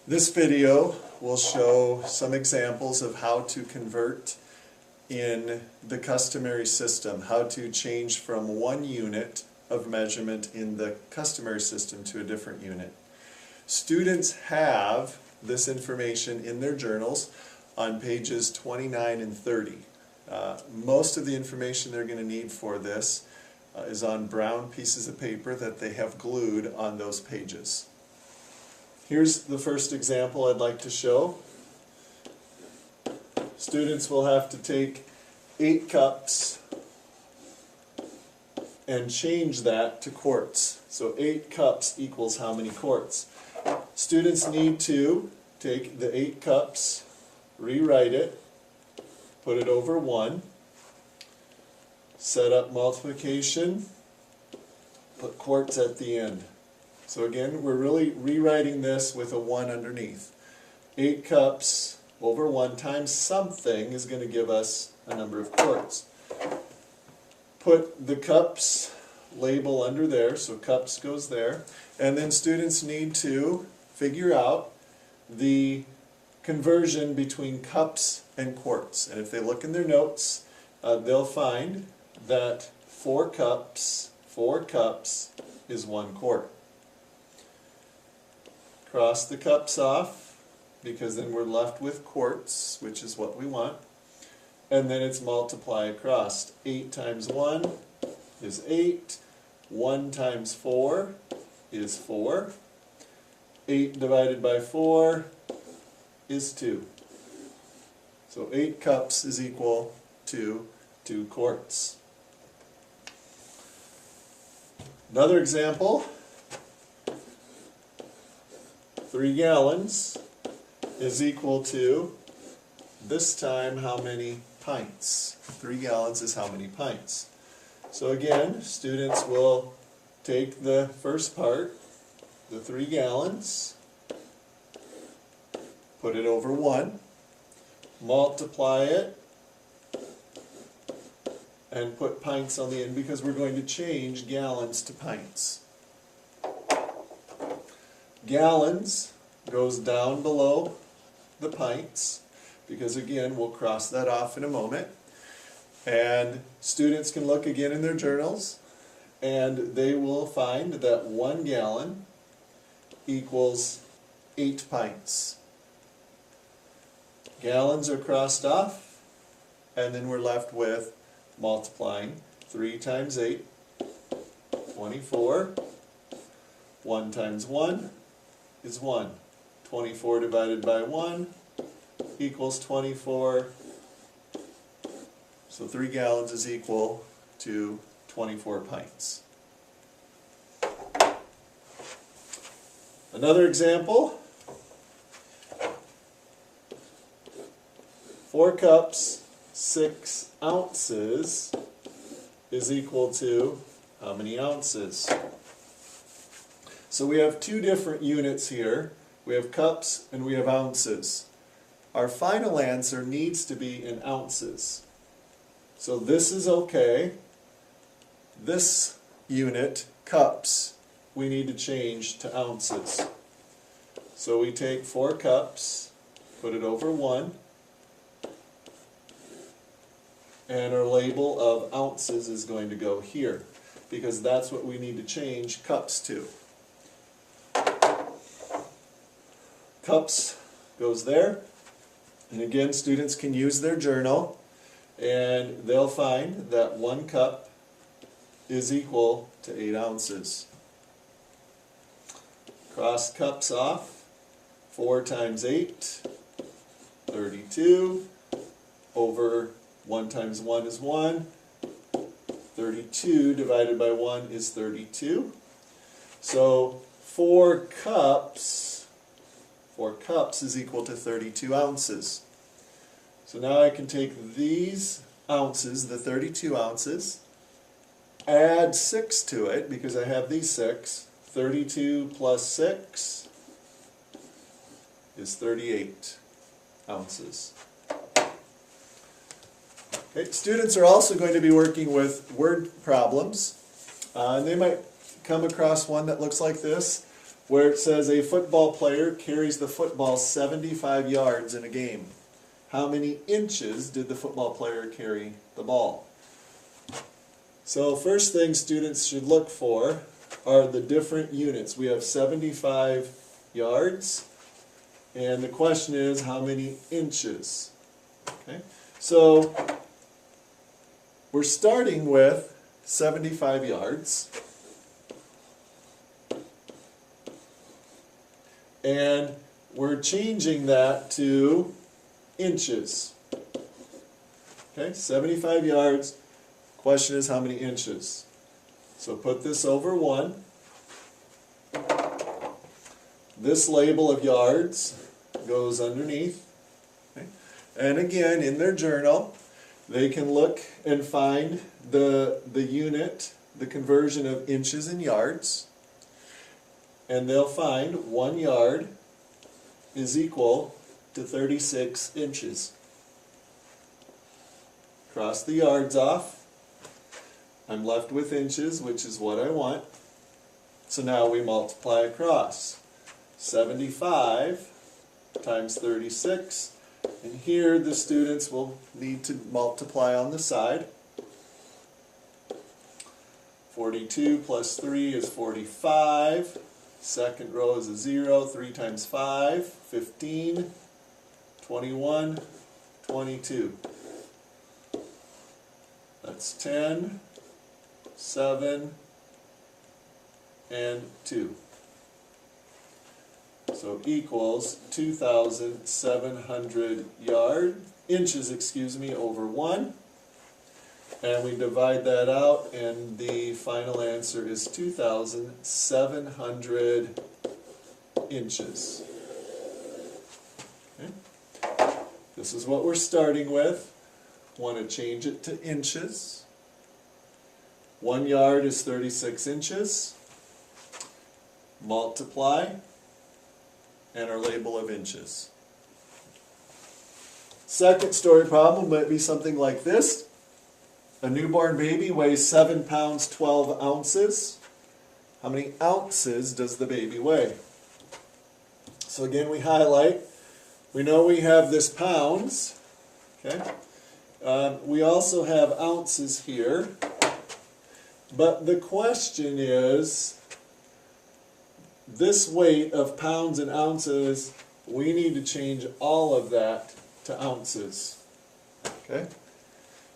This video will show some examples of how to convert in the customary system, how to change from one unit of measurement in the customary system to a different unit. Students have this information in their journals on pages 29 and 30. Most of the information they're going to need for this is on brown pieces of paper that they have glued on those pages. Here's the first example I'd like to show. Students will have to take 8 cups and change that to quarts. So 8 cups equals how many quarts? Students need to take the 8 cups, rewrite it, put it over 1, set up multiplication, put quarts at the end. So again, we're really rewriting this with a 1 underneath. 8 cups over 1 times something is going to give us a number of quarts. Put the cups label under there, so cups goes there. And then students need to figure out the conversion between cups and quarts. And if they look in their notes, they'll find that 4 cups is 1 quart. Cross the cups off, because then we're left with quarts, which is what we want. And then it's multiply across. 8 times 1 is 8. 1 times 4 is 4. 8 divided by 4 is 2. So 8 cups is equal to 2 quarts. Another example. 3 gallons is equal to, this time, how many pints? 3 gallons is how many pints? So again, students will take the first part, the 3 gallons, put it over 1, multiply it, and put pints on the end because we're going to change gallons to pints. Gallons goes down below the pints, because again, we'll cross that off in a moment. And students can look again in their journals, and they will find that 1 gallon equals 8 pints. Gallons are crossed off, and then we're left with multiplying. 3 times 8, 24. 1 times 1 is 1. 24 divided by 1 equals 24. So 3 gallons is equal to 24 pints. Another example. 4 cups, 6 ounces is equal to how many ounces? So we have 2 different units here. We have cups and we have ounces. Our final answer needs to be in ounces. So this is okay. This unit, cups, we need to change to ounces. So we take 4 cups, put it over 1, and our label of ounces is going to go here, because that's what we need to change cups to. Cups goes there, and again, students can use their journal, and they'll find that 1 cup is equal to 8 ounces. Cross cups off. 4 times 8, 32, over 1 times 1 is 1. 32 divided by 1 is 32. So 4 cups is equal to 32 ounces. So now I can take these ounces, the 32 ounces, add 6 to it because I have these 6. 32 plus 6 is 38 ounces. Okay, students are also going to be working with word problems, and they might come across one that looks like this, where it says a football player carries the football 75 yards in a game. How many inches did the football player carry the ball? So first thing students should look for are the different units. We have 75 yards, and the question is how many inches? Okay, so we're starting with 75 yards, and we're changing that to inches. Okay, 75 yards. Question is how many inches? So put this over 1. This label of yards goes underneath. Okay. And again, in their journal, they can look and find the unit, the conversion of inches and yards. And they'll find 1 yard is equal to 36 inches. Cross the yards off. I'm left with inches, which is what I want. So now we multiply across. 75 times 36. And here the students will need to multiply on the side. 42 plus 3 is 45. Second row is a 0. 3 times 5, 15. 21, 22. That's 10, 7, and 2. So equals 2,700 inches over 1. And we divide that out, and the final answer is 2,700 inches. Okay. This is what we're starting with. Want to change it to inches. 1 yard is 36 inches. Multiply, and our label of inches. Second story problem might be something like this. A newborn baby weighs 7 pounds 12 ounces. How many ounces does the baby weigh? So again, we highlight. We know we have this pounds. Okay. We also have ounces here. But the question is, this weight of pounds and ounces, we need to change all of that to ounces. Okay?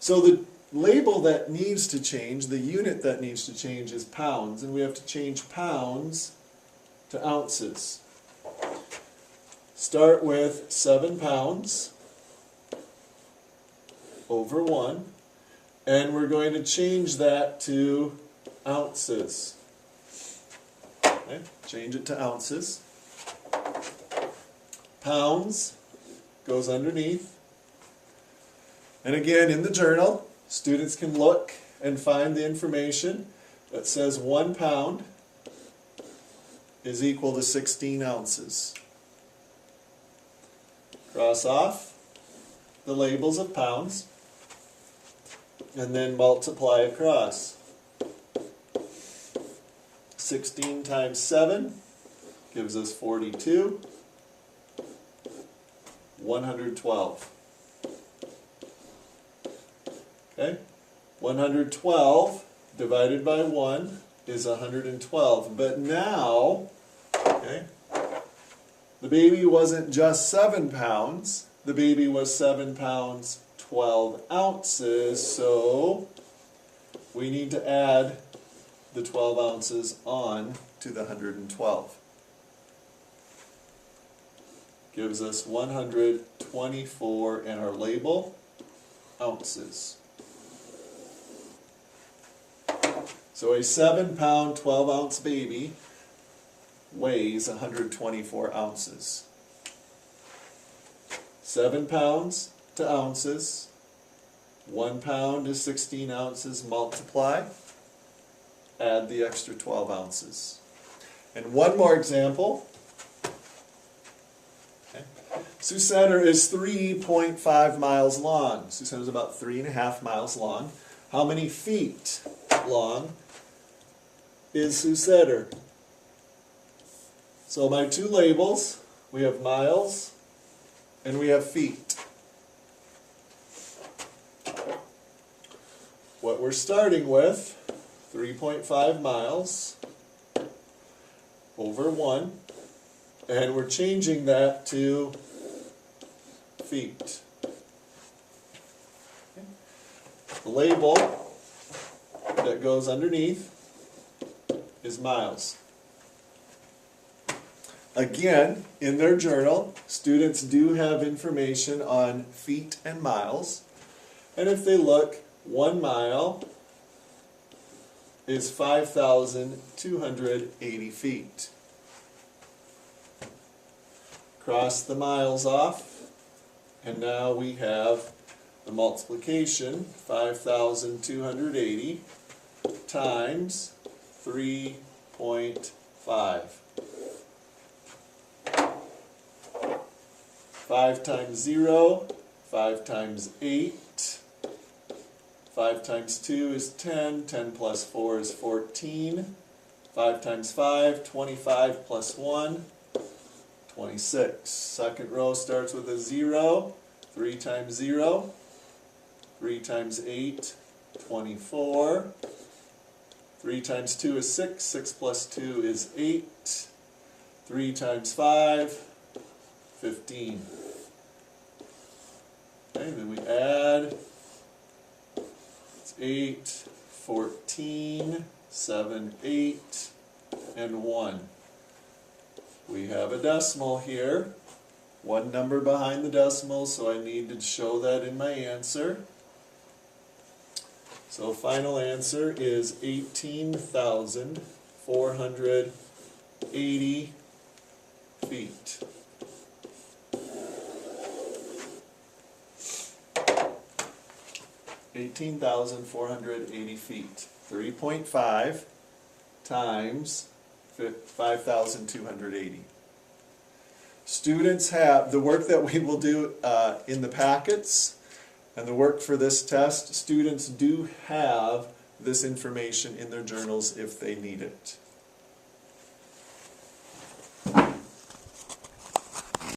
So the label that needs to change, the unit that needs to change is pounds, and we have to change pounds to ounces. Start with 7 pounds over 1, and we're going to change that to ounces. Okay, change it to ounces. Pounds goes underneath. And again, in the journal, students can look and find the information that says 1 pound is equal to 16 ounces. Cross off the labels of pounds, and then multiply across. 16 times 7 gives us 42. 112. Okay? 112 divided by 1 is 112. But now, okay, the baby wasn't just 7 pounds. The baby was 7 pounds 12 ounces. So we need to add the 12 ounces on to the 112. Gives us 124, and our label, ounces. So a 7 pound 12 ounce baby weighs 124 ounces. 7 pounds to ounces. 1 pound is 16 ounces. Multiply. Add the extra 12 ounces. And one more example. Okay. Sioux Center is 3.5 miles long. Sioux Center is about 3.5 miles long. How many feet long is Sioux Center? So my two labels, we have miles and we have feet. What we're starting with, 3.5 miles over 1, and we're changing that to feet. Okay. The label that goes underneath is miles. Again, in their journal, students do have information on feet and miles. And if they look, 1 mile is 5,280 feet. Cross the miles off, and now we have the multiplication, 5,280 times 3.5. 5 times 0, 5 times 8, 5 times 2 is 10, 10 plus 4 is 14, 5 times 5, 25 plus 1, 26. Second row starts with a 0, 3 times 0, 3 times 8, 24, 3 times 2 is 6, 6 plus 2 is 8, 3 times 5, 15. Okay, then we add, it's 8, 14, 7, 8, and 1. We have a decimal here, one number behind the decimal, so I need to show that in my answer. So final answer is 18,480 feet. $18,480 feet. 3.5 times 5,280. Students have the work that we will do in the packets and the work for this test. Students do have this information in their journals if they need it.